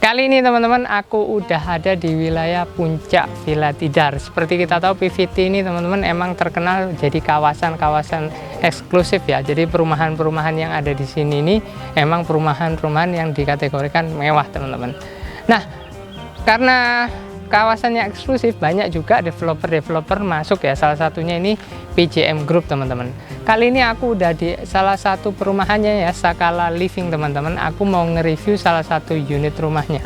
Kali ini teman-teman aku udah ada di wilayah Puncak Villa Tidar. Seperti kita tahu PVT ini teman-teman emang terkenal jadi kawasan-kawasan eksklusif ya. Jadi perumahan-perumahan yang ada di sini ini emang perumahan-perumahan yang dikategorikan mewah teman-teman. Nah, karena kawasannya eksklusif banyak juga developer-developer masuk ya. Salah satunya ini PJM Group teman-teman. Kali ini aku udah di salah satu perumahannya ya, Sakala Living teman-teman. Aku mau nge-review salah satu unit rumahnya.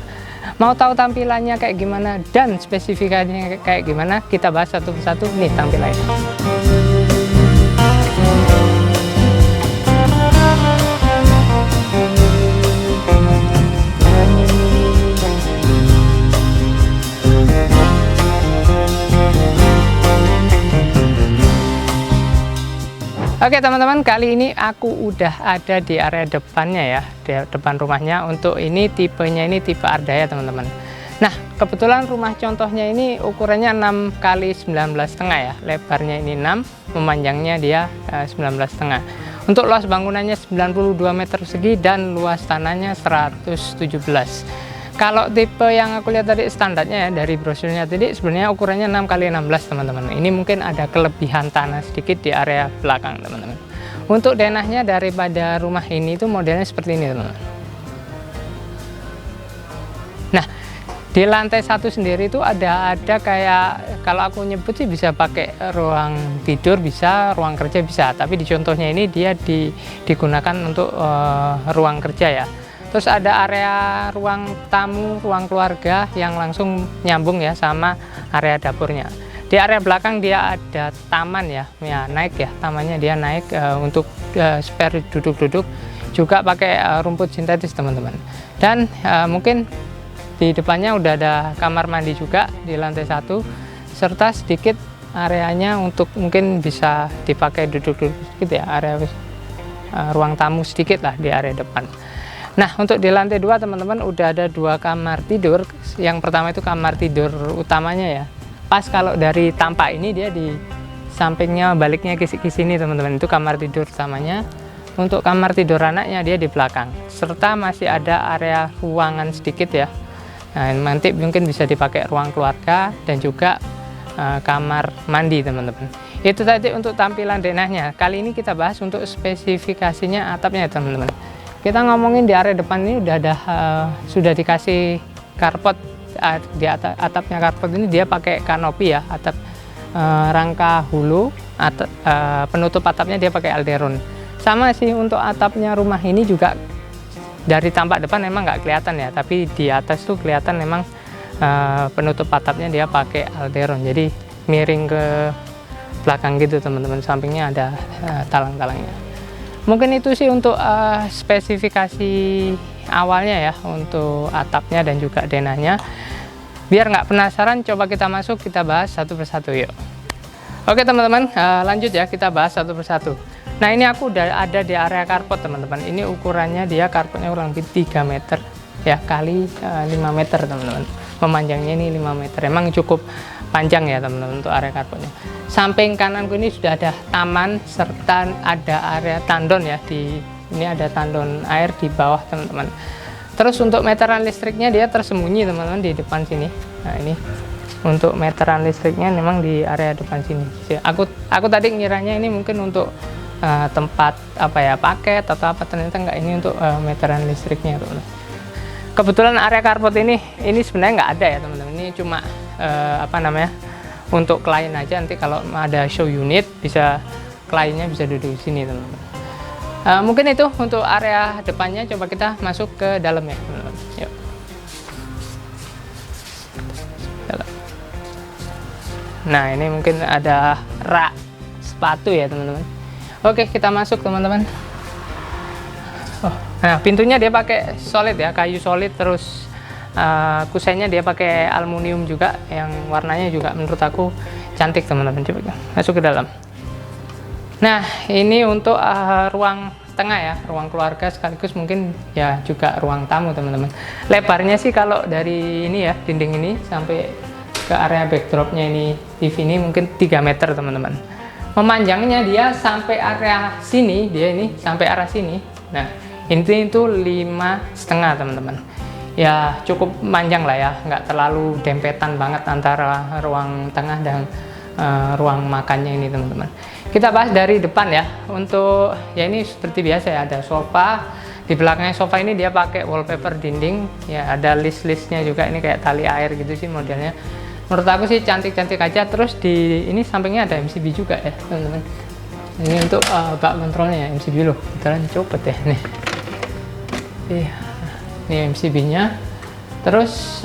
Mau tahu tampilannya kayak gimana dan spesifikasinya kayak gimana? Kita bahas satu persatu nih tampilannya. Oke teman-teman, kali ini aku udah ada di area depannya ya, di depan rumahnya. Untuk ini tipenya ini tipe Ardaya teman-teman. Nah, kebetulan rumah contohnya ini ukurannya 6 x 19,5 ya. Lebarnya ini 6, memanjangnya dia 19,5. Untuk luas bangunannya 92 meter persegi dan luas tanahnya 117. Kalau tipe yang aku lihat tadi standarnya ya dari brosurnya tadi sebenarnya ukurannya 6 x 16 teman-teman. Ini mungkin ada kelebihan tanah sedikit di area belakang teman-teman. Untuk denahnya daripada rumah ini itu modelnya seperti ini teman-teman. Nah, di lantai satu sendiri itu ada kayak, kalau aku nyebut sih bisa pakai ruang tidur bisa, ruang kerja bisa. Tapi di contohnya ini dia digunakan untuk ruang kerja ya. Terus ada area ruang tamu, ruang keluarga yang langsung nyambung ya sama area dapurnya. Di area belakang dia ada taman ya, naik ya, tamannya dia naik untuk spare duduk-duduk, juga pakai rumput sintetis teman-teman. Dan mungkin di depannya udah ada kamar mandi juga di lantai satu, serta sedikit areanya untuk mungkin bisa dipakai duduk-duduk sedikit ya, area ruang tamu sedikit lah di area depan. Nah, untuk di lantai 2 teman-teman udah ada 2 kamar tidur. Yang pertama itu kamar tidur utamanya ya. Pas kalau dari tampak ini dia di sampingnya, baliknya ke sini teman-teman, itu kamar tidur utamanya. Untuk kamar tidur anaknya dia di belakang. Serta masih ada area ruangan sedikit ya. Nah, nanti mungkin bisa dipakai ruang keluarga dan juga kamar mandi teman-teman. Itu tadi untuk tampilan denahnya. Kali ini kita bahas untuk spesifikasinya atapnya teman-teman. Kita ngomongin di area depan ini udah ada sudah dikasih carport di atapnya. Carport ini dia pakai kanopi ya, atap rangka hulu, penutup atapnya dia pakai alderon. Sama sih untuk atapnya rumah ini juga dari tampak depan memang nggak kelihatan ya, tapi di atas tuh kelihatan memang penutup atapnya dia pakai alderon. Jadi miring ke belakang gitu teman-teman, sampingnya ada talang-talangnya. Mungkin itu sih untuk spesifikasi awalnya ya, untuk atapnya dan juga denahnya. Biar nggak penasaran, coba kita masuk, kita bahas satu persatu yuk. Oke teman-teman, lanjut ya, kita bahas satu persatu. Nah, ini aku udah ada di area carport teman-teman. Ini ukurannya dia carportnya kurang lebih 3 meter ya, kali 5 meter teman-teman. Memanjangnya ini 5 meter, emang cukup panjang ya teman-teman untuk area carportnya. Samping kananku ini sudah ada taman serta ada area tandon ya, ini ada tandon air di bawah teman-teman. Terus untuk meteran listriknya dia tersembunyi teman-teman di depan sini. Nah, ini untuk meteran listriknya memang di area depan sini. Aku tadi ngiranya ini mungkin untuk tempat apa ya, paket atau apa, ternyata enggak, ini untuk meteran listriknya teman-teman. Kebetulan area carport ini sebenarnya nggak ada ya teman-teman. Ini cuma apa namanya, untuk klien aja. Nanti kalau ada show unit bisa kliennya bisa duduk di sini teman-teman. Mungkin itu untuk area depannya. Coba kita masuk ke dalam ya teman-teman. Yuk. Nah, ini mungkin ada rak sepatu ya teman-teman. Oke, kita masuk teman-teman. Nah, pintunya dia pakai solid ya, kayu solid. Terus kusennya dia pakai aluminium juga, yang warnanya juga menurut aku cantik teman-teman. Coba masuk ke dalam. Nah, ini untuk ruang tengah ya, ruang keluarga sekaligus mungkin ya juga ruang tamu teman-teman. Lebarnya sih kalau dari ini ya, dinding ini sampai ke area backdropnya ini, TV ini mungkin 3 meter teman-teman. Memanjangnya dia sampai area sini, dia ini sampai arah sini. Nah ini itu 5,5 teman-teman. Ya cukup panjang lah ya, nggak terlalu dempetan banget antara ruang tengah dan ruang makannya ini teman-teman. Kita bahas dari depan ya. Untuk ya ini seperti biasa ya, ada sofa. Di belakangnya sofa ini dia pakai wallpaper dinding. Ya ada list-listnya juga, ini kayak tali air gitu sih modelnya. Menurut aku sih cantik-cantik aja. Terus di ini sampingnya ada MCB juga ya teman-teman. Ini untuk bak kontrolnya ya, MCB loh. Kita copot ya nih. Ini MCB-nya. Terus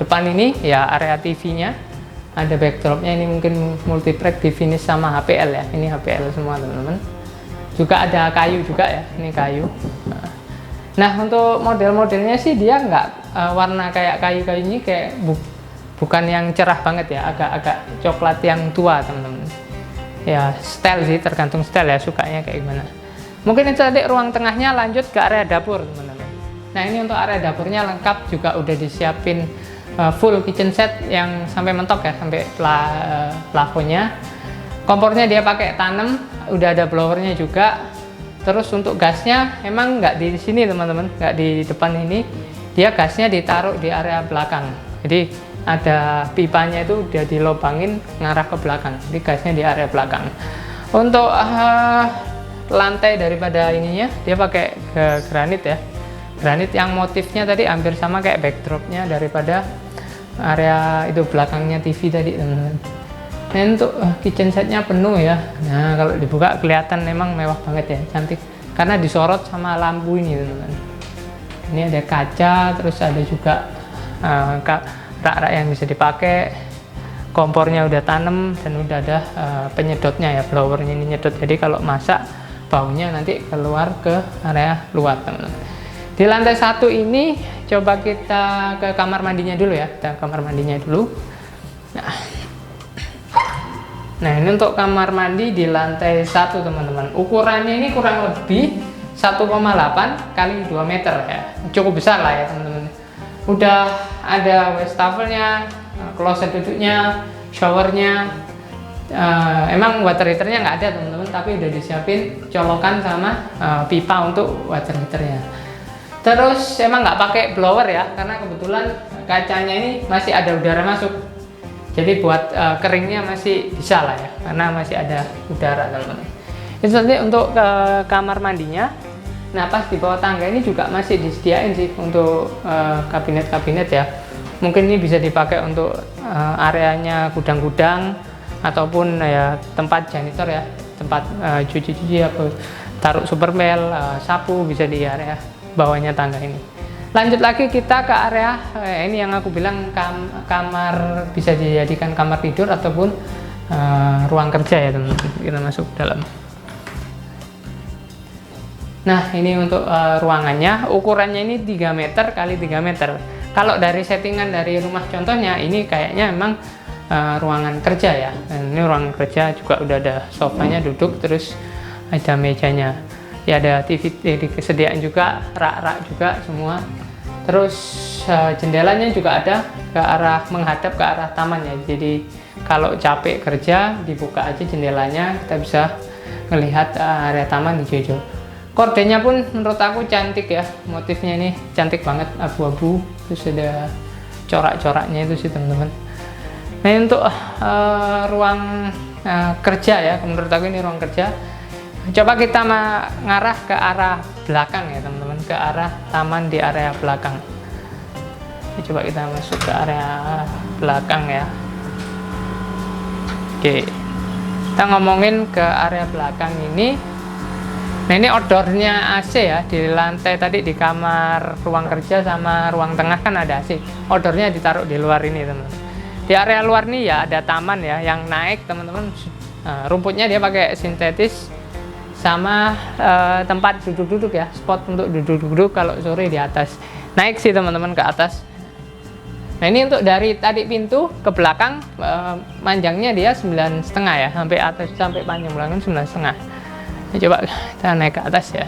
depan ini ya area TV-nya. Ada backdropnya, ini mungkin multitrack di finish sama HPL ya, ini HPL semua teman-teman. Juga ada kayu juga ya, ini kayu. Nah untuk model-modelnya sih dia nggak warna kayak kayu-kayu ini, kayak bukan yang cerah banget ya, agak-agak coklat yang tua teman-teman. Ya style sih, tergantung style ya, sukanya kayak gimana. Mungkin itu tadi ruang tengahnya, lanjut ke area dapur teman-teman. Nah ini untuk area dapurnya lengkap, juga udah disiapin full kitchen set yang sampai mentok ya, sampai plafonnya. Kompornya dia pakai tanam, udah ada blowernya juga. Terus untuk gasnya emang nggak di sini teman-teman, nggak di depan ini, dia gasnya ditaruh di area belakang. Jadi ada pipanya itu udah dilobangin ngarah ke belakang, jadi gasnya di area belakang. Untuk lantai daripada ininya dia pakai granit ya, granit yang motifnya tadi hampir sama kayak backdropnya daripada area itu belakangnya TV tadi teman-teman. Nah untuk kitchen setnya penuh ya. Nah kalau dibuka kelihatan memang mewah banget ya, cantik karena disorot sama lampu ini teman-teman. Ini ada kaca, terus ada juga rak-rak yang bisa dipakai. Kompornya udah tanem dan udah ada penyedotnya ya, blowernya ini nyedot, jadi kalau masak baunya nanti keluar ke area luar teman-teman. Di lantai 1 ini coba kita ke kamar mandinya dulu ya, kita kamar mandinya dulu. Nah ini untuk kamar mandi di lantai 1 teman-teman. Ukurannya ini kurang lebih 1,8 kali 2 meter ya, cukup besar lah ya teman-teman. Udah ada wastafelnya, kloset duduknya, showernya. Emang water heaternya nggak ada teman-teman, tapi udah disiapin colokan sama pipa untuk water heaternya. Terus emang nggak pakai blower ya, karena kebetulan kacanya ini masih ada udara masuk. Jadi buat keringnya masih bisa lah ya, karena masih ada udara teman-teman. Itu nanti untuk kamar mandinya. Nah pas di bawah tangga ini juga masih disediain sih untuk kabinet-kabinet ya. Mungkin ini bisa dipakai untuk areanya gudang-gudang ataupun ya tempat janitor ya, tempat cuci-cuci atau taruh supermel, sapu bisa di area bawahnya tangga ini. Lanjut lagi kita ke area ini yang aku bilang kamar, bisa dijadikan kamar tidur ataupun ruang kerja ya teman-teman. Kita masuk dalam. Nah ini untuk ruangannya, ukurannya ini 3 meter kali 3 meter. Kalau dari settingan dari rumah contohnya ini kayaknya memang ruangan kerja ya. Dan ini ruangan kerja juga udah ada sofanya duduk, terus ada mejanya. Ya ada TV disediakan juga, rak-rak juga semua. Terus jendelanya juga ada ke arah, menghadap ke arah taman ya. Jadi kalau capek kerja dibuka aja jendelanya, kita bisa melihat area taman di hijau. Kordenya pun menurut aku cantik ya, motifnya ini cantik banget, abu-abu, terus ada corak-coraknya itu sih teman-teman. Nah untuk ruang kerja ya, menurut aku ini ruang kerja. Coba kita mengarah ke arah belakang ya teman-teman, ke arah taman di area belakang. Coba kita masuk ke area belakang ya. Oke, kita ngomongin ke area belakang ini. Nah ini outdoornya AC ya, di lantai tadi di kamar ruang kerja sama ruang tengah kan ada AC. Outdoornya ditaruh di luar ini teman-teman. Di area luar nih ya ada taman ya yang naik teman-teman. Rumputnya dia pakai sintetis sama tempat duduk-duduk ya, spot untuk duduk-duduk kalau sore di atas. Naik sih teman-teman ke atas. Nah ini untuk dari tadi pintu ke belakang manjangnya dia 9,5 ya, sampai atas, sampai panjang belakang 9,5. Nah, coba kita naik ke atas ya.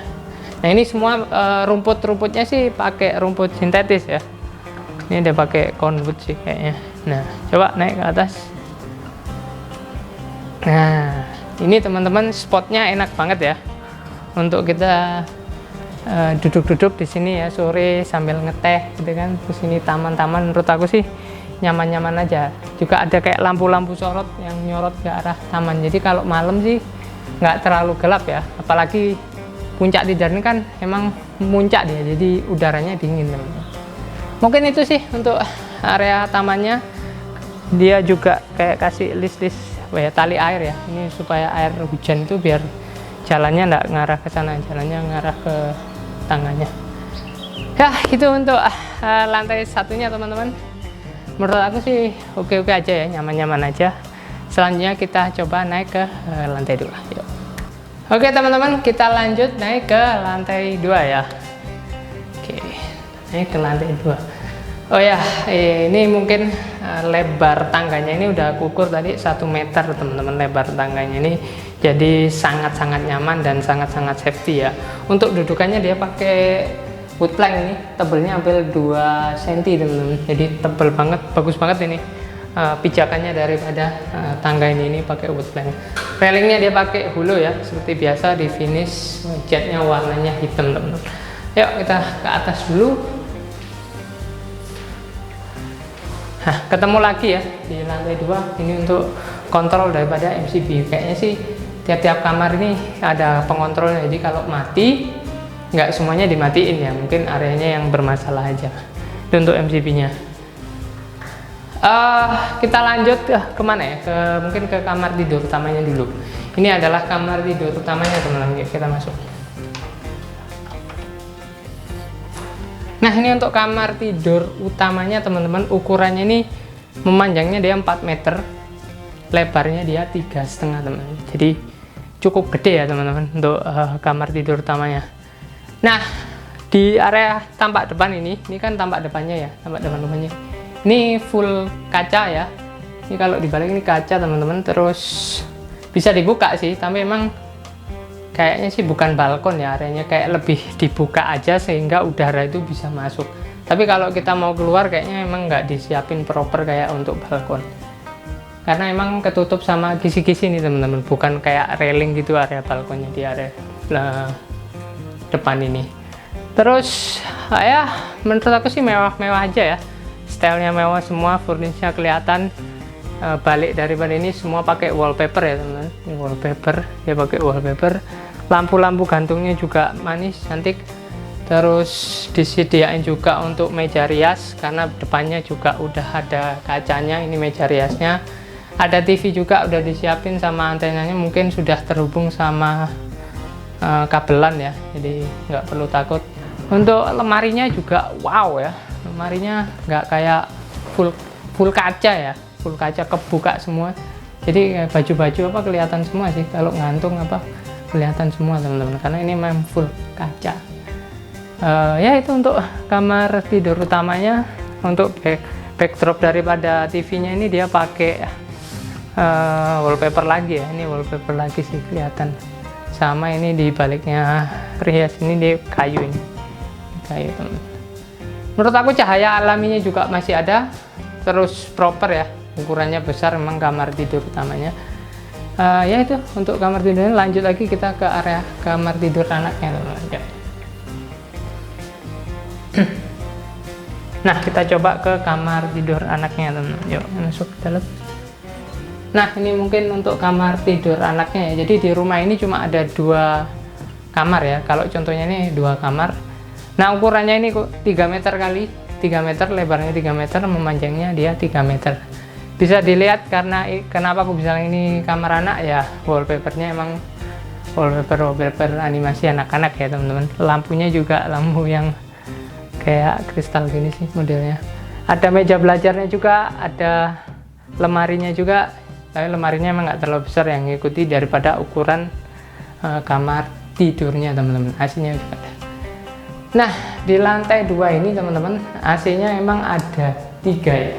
Nah ini semua rumput-rumputnya sih pakai rumput sintetis ya. Ini udah pakai konwood sih kayaknya. Nah coba naik ke atas. Nah ini teman-teman spotnya enak banget ya untuk kita duduk-duduk di sini ya sore sambil ngeteh gitu kan. Terus ini taman-taman menurut aku sih nyaman-nyaman aja. Juga ada kayak lampu-lampu sorot yang nyorot ke arah taman. Jadi kalau malam sih nggak terlalu gelap ya. Apalagi Puncak Tidar ini kan emang muncak dia, jadi udaranya dingin teman-teman. Mungkin itu sih untuk area tamannya. Dia juga kayak kasih list-list tali air ya. Ini supaya air hujan itu biar jalannya nggak ngarah ke sana, jalannya ngarah ke tangganya. Ya itu untuk lantai satunya teman-teman. Menurut aku sih oke-oke aja ya, nyaman-nyaman aja. Selanjutnya kita coba naik ke lantai 2. Yuk. Oke teman-teman, kita lanjut naik ke lantai 2 ya. Oke, naik ke lantai 2. Oh ya, ini mungkin lebar tangganya ini udah aku ukur tadi 1 meter teman-teman lebar tangganya ini. Jadi sangat-sangat nyaman dan sangat-sangat safety ya. Untuk dudukannya dia pakai wood plank ini, tebelnya hampir 2 cm teman-teman. Jadi tebel banget, bagus banget ini. Pijakannya daripada tangga ini pakai wood plank. Railingnya dia pakai hulu ya, seperti biasa di finish catnya warnanya hitam teman-teman. Yuk kita ke atas dulu. Nah, ketemu lagi ya di lantai 2. Ini untuk kontrol daripada MCB. Kayaknya sih tiap-tiap kamar ini ada pengontrolnya. Jadi kalau mati nggak semuanya dimatiin ya, mungkin areanya yang bermasalah aja. Itu untuk MCB-nya. Kita lanjut kemana ya? Mungkin ke kamar tidur utamanya dulu. Ini adalah kamar tidur utamanya teman-teman. Kita masuk. Nah ini untuk kamar tidur utamanya teman-teman. Ukurannya ini memanjangnya dia 4 meter, lebarnya dia 3,5 teman-teman. Jadi cukup gede ya teman-teman untuk kamar tidur utamanya. Nah di area tampak depan ini kan tampak depannya ya, tampak depannya. Ini full kaca ya. Ini kalau dibalik ini kaca teman-teman. Terus bisa dibuka sih, tapi emang kayaknya sih bukan balkon ya, areanya kayak lebih dibuka aja sehingga udara itu bisa masuk. Tapi kalau kita mau keluar kayaknya emang nggak disiapin proper kayak untuk balkon. Karena emang ketutup sama kisi-kisi nih teman-teman, bukan kayak railing gitu area balkonnya di area depan ini. Terus ya menurut aku sih mewah-mewah aja ya. Stylenya mewah semua, furniture kelihatan. Balik daripada ini semua pakai wallpaper ya teman-teman. Ini wallpaper, dia pakai wallpaper. Lampu-lampu gantungnya juga manis, cantik. Terus disediain juga untuk meja rias karena depannya juga udah ada kacanya. Ini meja riasnya. Ada TV juga udah disiapin sama antenanya, mungkin sudah terhubung sama kabelan ya. Jadi nggak perlu takut. Untuk lemarinya juga wow ya. Lemarinya nggak kayak full kaca ya, full kaca kebuka semua. Jadi baju-baju apa kelihatan semua sih, kalau ngantung apa kelihatan semua teman-teman, karena ini memang full kaca. Ya itu untuk kamar tidur utamanya. Untuk backdrop daripada TV-nya ini dia pakai wallpaper lagi ya. Ini wallpaper lagi sih kelihatan. Sama ini di baliknya rias ini di kayu ini, kayu teman-teman. Menurut aku cahaya alaminya juga masih ada, terus proper ya, ukurannya besar memang kamar tidur utamanya. Ya itu untuk kamar tidurnya. Lanjut lagi kita ke area kamar tidur anaknya teman-teman. Nah kita coba ke kamar tidur anaknya teman-teman. Yuk masuk ke dalam. Nah ini mungkin untuk kamar tidur anaknya ya. Jadi di rumah ini cuma ada 2 kamar ya. Kalau contohnya ini 2 kamar. Nah ukurannya ini 3 meter kali 3 meter, lebarnya 3 meter, memanjangnya dia 3 meter. Bisa dilihat karena kenapa aku bilang ini kamar anak ya, wallpapernya emang wallpaper animasi anak-anak ya teman-teman. Lampunya juga lampu yang kayak kristal gini sih modelnya. Ada meja belajarnya juga, ada lemarinya juga, tapi lemarinya emang nggak terlalu besar, yang ngikuti daripada ukuran kamar tidurnya teman-teman. AC-nya juga ada. Nah di lantai 2 ini teman-teman AC-nya emang ada 3 ya.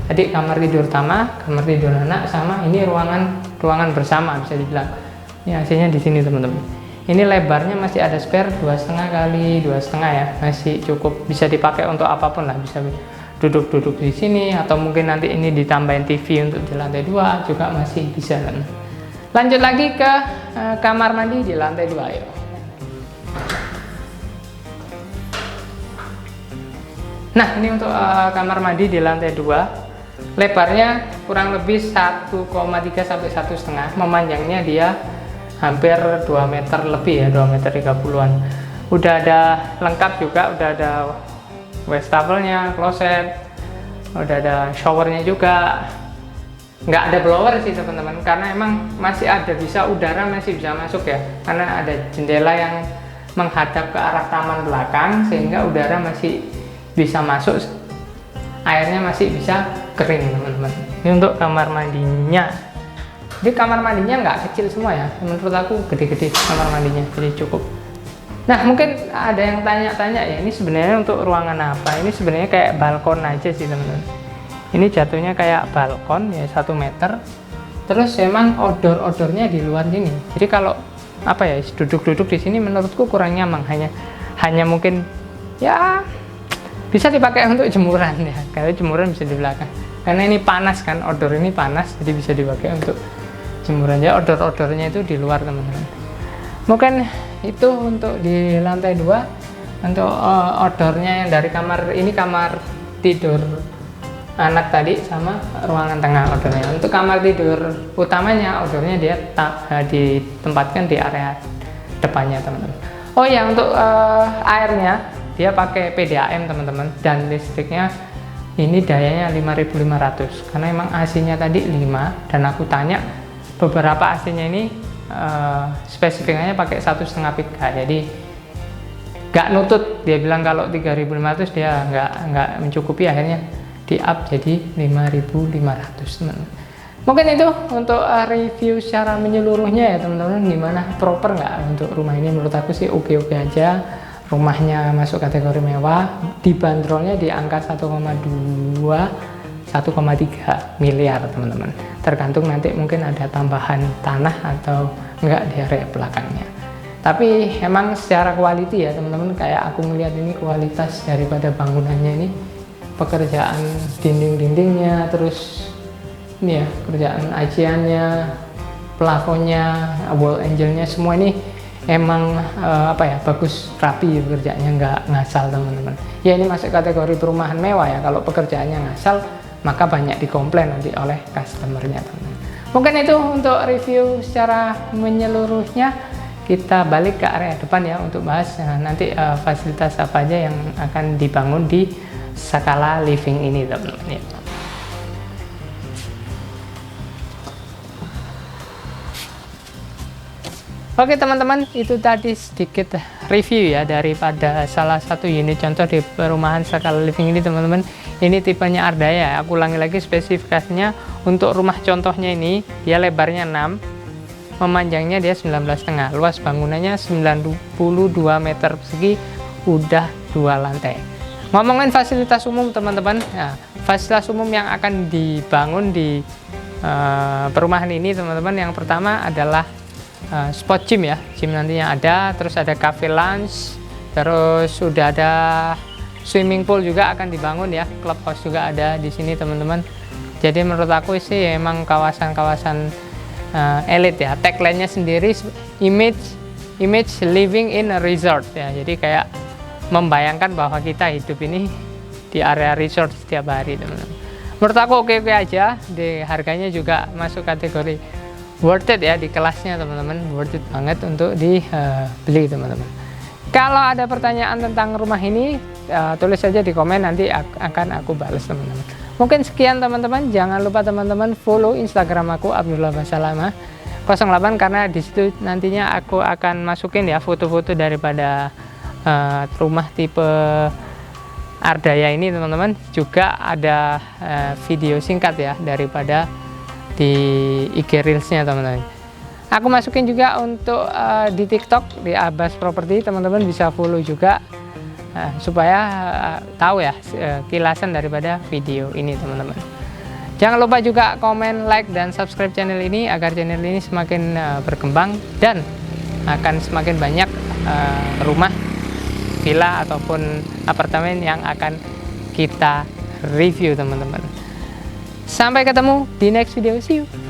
Tadi kamar tidur utama, kamar tidur anak, sama ini ruangan bersama bisa dibilang. Ini AC-nya di sini teman-teman. Ini lebarnya masih ada spare 2,5 kali 2,5 ya, masih cukup bisa dipakai untuk apapun lah, bisa duduk-duduk di sini atau mungkin nanti ini ditambahin TV untuk di lantai 2 juga masih bisa. Lanjut lagi ke kamar mandi di lantai 2 yuk. Nah, ini untuk kamar mandi di lantai 2. Lebarnya kurang lebih 1,3 sampai 1,5. Memanjangnya dia hampir 2 meter lebih ya, 2 meter 30-an. Udah ada lengkap juga, udah ada wastafelnya, kloset, udah ada showernya juga. Nggak ada blower sih teman-teman, karena emang masih ada, bisa udara masih bisa masuk ya, karena ada jendela yang menghadap ke arah taman belakang sehingga udara masih bisa masuk, airnya masih bisa kering teman-teman. Ini untuk kamar mandinya. Jadi kamar mandinya nggak kecil semua ya, menurut aku gede-gede kamar mandinya, jadi cukup. Nah, mungkin ada yang tanya-tanya ya, ini sebenarnya untuk ruangan apa? Ini sebenarnya kayak balkon aja sih teman-teman. Ini jatuhnya kayak balkon ya, 1 meter. Terus emang outdoor-outdoornya di luar sini. Jadi kalau apa ya, duduk-duduk di sini menurutku kurang nyaman, hanya mungkin ya bisa dipakai untuk jemuran ya. Kalau jemuran bisa di belakang. Karena ini panas kan, outdoor ini panas, jadi bisa dipakai untuk jemuran ya. Outdoor-outdoornya itu di luar teman-teman. Mungkin itu untuk di lantai 2. Untuk outdoornya yang dari kamar ini, kamar tidur anak tadi sama ruangan tengah outdoornya. Untuk kamar tidur utamanya outdoornya dia ditempatkan di area depannya teman-teman. Oh ya, untuk airnya dia pakai PDAM teman-teman, dan listriknya ini dayanya 5.500 karena emang AC-nya tadi 5, dan aku tanya beberapa AC-nya ini spesifikasinya pakai 1,5 PK, jadi nggak nutut. Dia bilang kalau 3.500 dia nggak mencukupi, akhirnya di up jadi 5.500 teman-teman. Mungkin itu untuk review secara menyeluruhnya ya teman-teman, gimana, proper nggak untuk rumah ini. Menurut aku sih oke-oke aja. Rumahnya masuk kategori mewah, dibanderolnya di angka 1,2 1,3 miliar teman-teman. Tergantung nanti mungkin ada tambahan tanah atau enggak di area belakangnya. Tapi emang secara quality ya teman-teman, kayak aku melihat ini kualitas daripada bangunannya ini, pekerjaan dinding-dindingnya, terus ini ya kerjaan aciannya, plafonnya, wall angelnya, semua ini emang apa ya, bagus, rapi pekerjaannya, nggak ngasal teman-teman. Ya ini masuk kategori perumahan mewah ya, kalau pekerjaannya ngasal maka banyak dikomplain nanti oleh customernya teman-teman. Mungkin itu untuk review secara menyeluruhnya. Kita balik ke area depan ya untuk bahas nanti fasilitas apa aja yang akan dibangun di Sakala Living ini teman-teman ya. Oke teman-teman, itu tadi sedikit review ya daripada salah satu unit contoh di perumahan Sakala Living ini teman-teman. Ini tipenya Ardaya. Aku ulangi lagi spesifikasinya. Untuk rumah contohnya ini dia lebarnya 6, memanjangnya dia 19,5, luas bangunannya 92 meter persegi, udah 2 lantai. Ngomongin fasilitas umum teman-teman, nah, fasilitas umum yang akan dibangun di perumahan ini teman-teman, yang pertama adalah spot gym ya, gym nantinya ada, terus ada cafe lunch, terus sudah ada swimming pool juga akan dibangun ya, clubhouse juga ada di sini teman-teman. Jadi menurut aku sih emang kawasan-kawasan elite ya. Tagline-nya sendiri image living in a resort ya. Jadi kayak membayangkan bahwa kita hidup ini di area resort setiap hari teman-teman. Menurut aku oke-oke aja. Di harganya juga masuk kategori worth it ya, di kelasnya teman-teman, worth it banget untuk dibeli teman-teman. Kalau ada pertanyaan tentang rumah ini, tulis saja di komen, nanti akan aku balas teman-teman. Mungkin sekian teman-teman, jangan lupa teman-teman follow Instagram aku Abdullah Basalama 08, karena di situ nantinya aku akan masukin ya foto-foto daripada rumah tipe Ardaya ini teman-teman. Juga ada video singkat ya daripada di IG Reels-nya teman-teman. Aku masukin juga untuk di TikTok di Abbas Property, teman-teman bisa follow juga supaya tahu ya kilasan daripada video ini teman-teman. Jangan lupa juga komen, like, dan subscribe channel ini agar channel ini semakin berkembang, dan akan semakin banyak rumah, villa ataupun apartemen yang akan kita review teman-teman. Sampai ketemu di next video, see you.